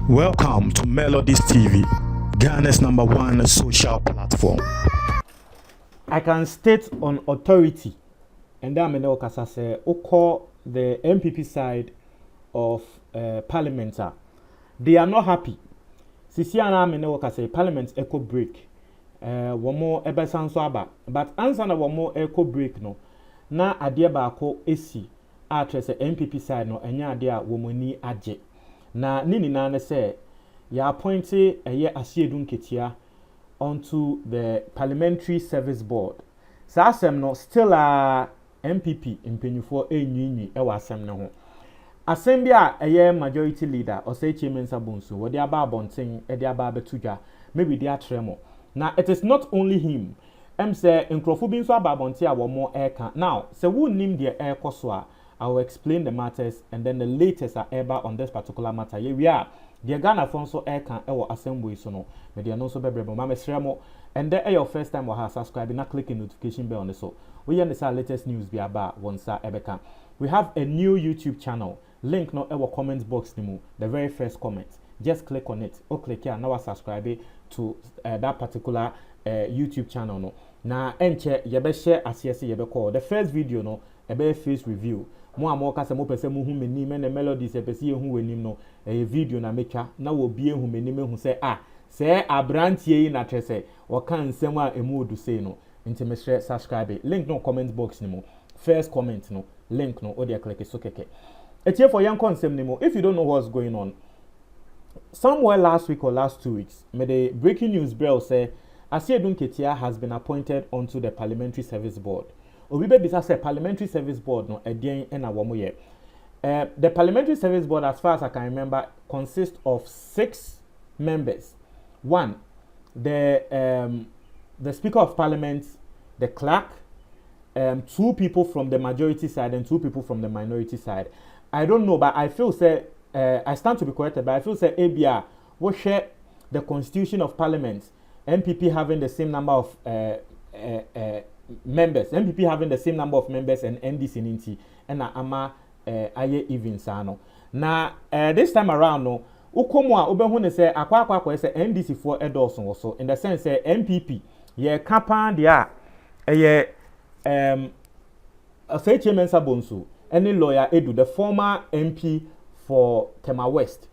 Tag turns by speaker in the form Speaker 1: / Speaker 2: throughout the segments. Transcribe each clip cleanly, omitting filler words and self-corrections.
Speaker 1: Welcome to MELODIES TV, Ghana's #1 social platform.
Speaker 2: I can state on authority, and I'm going to say, call the NPP side of Parliament. They are not happy. Sisi ana me ne say Parliament echo break. One more ebesan so aba, but answer na one more echo break no. Na ade baako esi a say NPP side no enya ade a womani agye. Na nini na ne say ya appointed Asiedu Nketia onto the Parliamentary Service Board. Sa asem no still a NPP mpenyufo enwinwi e wa asem ne ho. Asem bia majority leader or say chairman sabonso wo de aba abonten e de aba betudwa maybe they atremo. Now it is not only him. Say nkrofo bi nso aba abonten a wo mo eka. Now say who nim the air so a I will explain the matters and then the latest are ever on this particular matter. Here we are. The Ghana Fonso air can ever assembly so no. Media no so bebrebo mama sremo and then your first time or subscribe na click the notification bell on the so. We understand latest news be about once ebeka. We have a new YouTube channel. Link no ever comment box nimu. The very first comment. Just click on it. Or click here now subscribe to that particular YouTube channel no. Na enche yebe share asiese yebe call. The first video no ebe face review. Mo amo ka se mo pese mo hu menim na melodies e pese hu wenim no video na mecha na wo bie hu menim hu se se abrantie yi na trese wo kan nsem a emu odu sei no nti me share subscribe link no comment box ni mo first comment no link no o dey click so keke etie for yan consem ni mo. If you don't know what's going on, somewhere last week or last 2 weeks me the breaking news bell say Asiedu Nketia has been appointed onto the Parliamentary Service Board. Obibe bisa say Parliamentary Service Board no edien na wo mo ye. The Parliamentary Service Board, as far as I can remember, consists of 6 members. One, the Speaker of Parliament, the clerk, 2 people from the majority side and 2 people from the minority side. I don't know, but I feel say I stand to be corrected, but I feel say ABR will share the Constitution of Parliament. NPP having the same number of members, MPP having the same number of members and NDC ninti and ama aye even sano. Na this time around no ukomo a obehu ne say akwa say NDC for Edorson also in the sense say MPP ye kapan dia ye say chairman sabonso any lawyer Edu, the former MP for Tema West.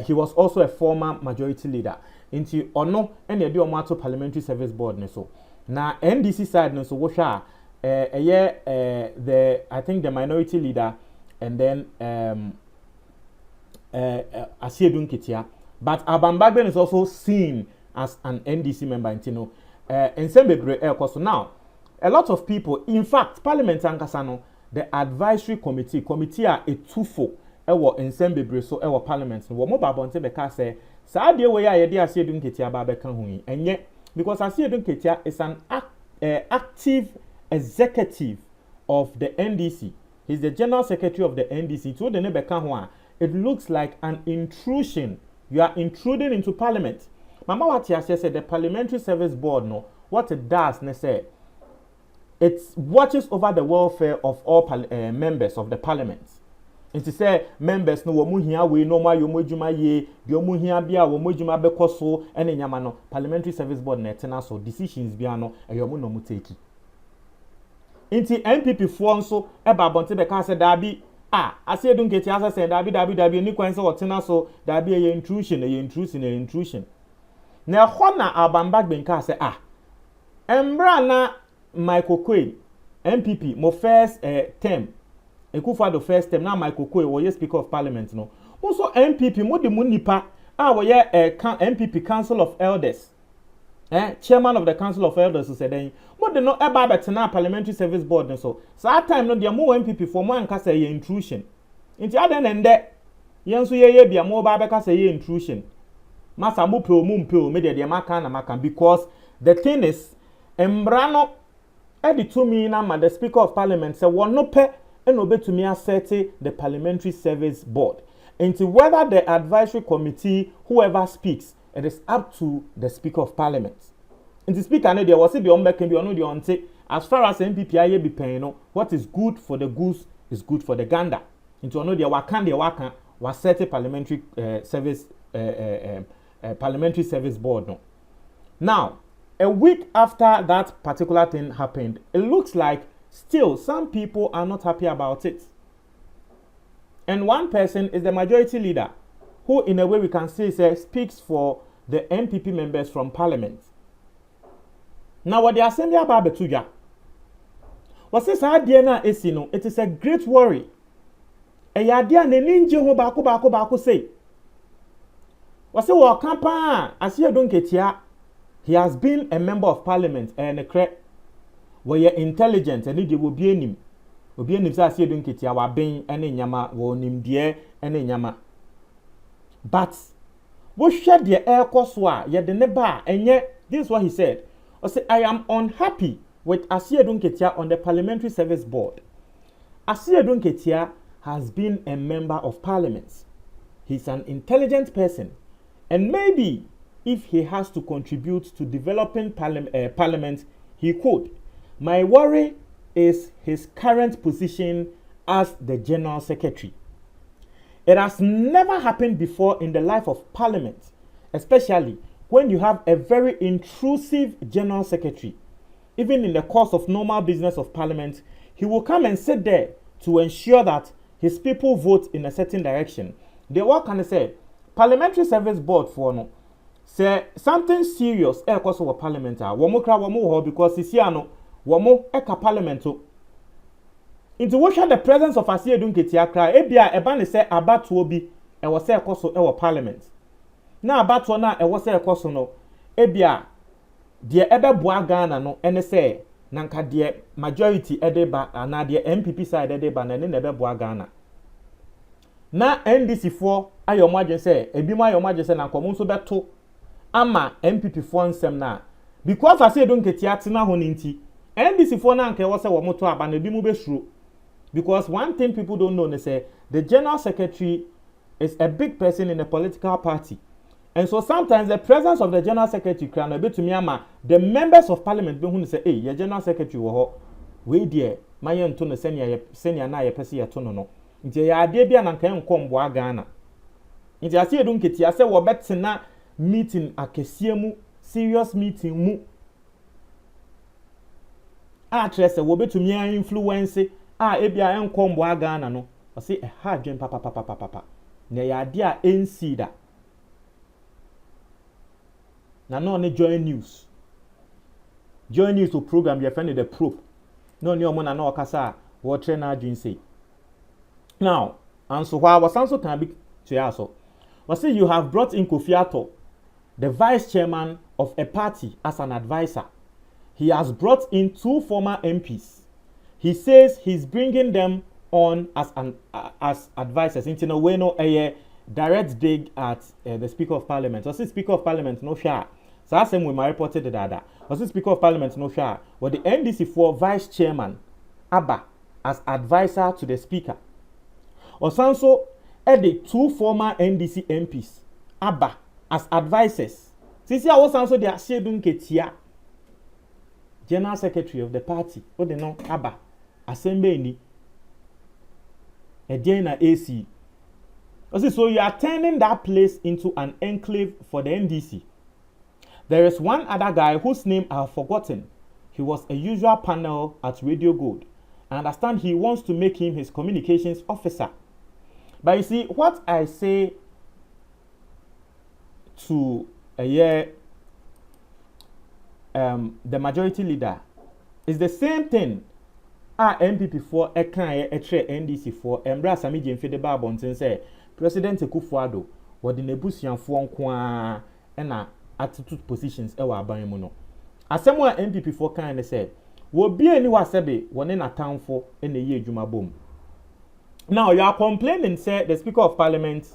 Speaker 2: He was also a former majority leader into ono and ye do omato Parliamentary Service Board ne so. Na NDC side no so wo hwa the I think the minority leader and then Asiedu Nketia, but Abambagben is also seen as an NDC member intino ensemble so now a lot of people, in fact Parliament ankasa no the advisory committee a etufo ewo ensemble so ewo Parliament no wo mo babonte be ka say saa de we ya ye de Asiedu Nketia ba be ka hu yi enye. Because Asiedu Nketia is an active executive of the NDC. He's the general secretary of the NDC. So it looks like an intrusion. You are intruding into parliament. Mama Watia said the Parliamentary Service Board, no, what it does, it watches over the welfare of all members of the parliament. It is say members no womu hia we no ma yomo djuma ye yomu hia bia womo djuma bekoso ene nyama no Parliamentary Service Board na etena so decisions bia no eyomo no mu take. Inti NPP fo nso e ba bonte be ka se dabi Asiedu Nketia asa se dabi ni kwan se otena so dabi ye intrusion na ho na Abambagben ka se embra na Michael Quay NPP mo first term Ekufa the first term now Michael Koe was Speaker of Parliament no. Also MPP mo de munipa MPP Council of Elders. Chairman of the Council of Elders said then mo de no eba betena Parliamentary Service Board no so. So that time no dia mo MPP for mo anka say intrusion. Inti aden ende yenso ye bia mo ba beka say intrusion. Masa mo pe o me de maka na maka because the thing is embrano e to me na ma the Speaker of Parliament say won no pe and obetumi assert the Parliamentary Service Board. Into whether the advisory committee, whoever speaks, it is up to the Speaker of Parliament. In the Speaker, there was the can be on the as far as MPP be paying, what is good for the goose is good for the gander. Into another wakan de waka was set a parliamentary parliamentary service board. No. Now, a week after that particular thing happened, it looks like still some people are not happy about it. And one person is the majority leader, who in a way we can say speaks for the NPP members from parliament. Now what the assembly about betuja was this idea na esino, it is a great worry. E yadia ne ninje ho bako say. Was it wa kampa Asiedu Nketia, he has been a member of parliament and a cre where intelligent and it will be him. Obi enim say Asiedu Nketia wa ben ene nyama wo nim de ene nyama. But what shed the air koswa ye de ne ba enye. This is what he said. I say I am unhappy with Asiedu Nketia on the parliamentary service board. Asiedu Nketia has been a member of parliament. He's an intelligent person, and maybe if he has to contribute to developing parliament, he could. My worry is his current position as the General Secretary. It has never happened before in the life of Parliament, especially when you have a very intrusive General Secretary. Even in the course of normal business of Parliament, he will come and sit there to ensure that his people vote in a certain direction. They what can I say? Parliamentary Service Board for no. Say something serious course of Parliament. Because Sisiano Wamo eka parliamento. Into what the presence of Asiedu Nketia cry, ebia ebane say abatuo bi e wo say ekoso e wo parliament. Na abatuo na e wo say ekoso no, ebia de ebeboa Ghana no ene say nanka de majority edeba na de MPP side edeba na ne ebeboa Ghana. Na NDC for ayomo agye say ebi ma ayomo agye say na nkomo nso beto ama MPP for nsem na because Asiedu Nketia tena ho ninti NDC for na nke wo say wo moto aba na bi mu besuro. Because one thing people don't know, they say the General Secretary is a big person in a political party. And so sometimes the presence of the General Secretary can be to Myanmar, the members of Parliament who say, hey, your General Secretary we dear, my young tone senior na ye pesi ya tono no. Nti ya ade bia na nkan nkom boa Ghana. Nti Asiedu Nketia say wo betina meeting akesie mu, serious meeting mu. A trese wo betumi influence ebia enkombo Ghana no o say ha dwen papa na ya de a NC da na no ne join news to program your friend the probe no ne omo na no okasa wo tre na adwen say now and so why was also can be to yaso we say you have brought in Kofi Ato, the vice chairman of a party, as an advisor. He has brought in 2 former MPs. He says he's bringing them on as advisors. In a way, no a direct dig at the Speaker of Parliament. So, Speaker of Parliament no share. So, I say we my reported that. So, Speaker of Parliament no share. But the NDC for Vice Chairman Abba as advisor to the Speaker. Also, the 2 former NDC MPs Abba as advisors. Since I was also the Asiedu Nketia, General Secretary of the party. What they know Abba. Assembly ni na AC. So you are turning that place into an enclave for the NDC. There is one other guy whose name I have forgotten. He was a usual panel at Radio Gold. I understand he wants to make him his communications officer. But you see, what I say to the majority leader is the same thing. MPP for a kind NDC for Embra Samiji and Fede Babontin say President Kufuado what the Nebusian for and attitude positions ewa banimono. As someone MPP for kind said, will be anyone sebe one in a town for in a year Juma boom. Now you are complaining, say the Speaker of Parliament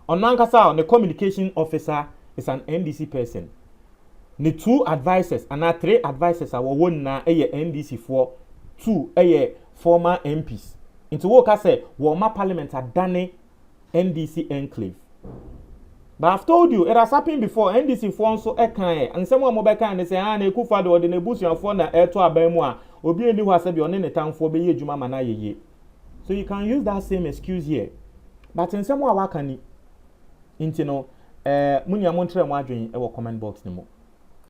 Speaker 2: on Nankasa on the communication officer is an NDC person. The 2 advisors and 3 advisors are one na NDC for 2 former MPs. Into what I say, Woma Parliament are done NDC enclave. But I've told you, it has happened before. NDC for so and someone mobile can say, "Ah, Nekufado or the Nebusian for na air to Abemwa, or be any who has said your name town for be Juma Manaye." So you can use that same excuse here. But in some way, I can, you know, muni amontre mo adwen e wo comment box ni mo.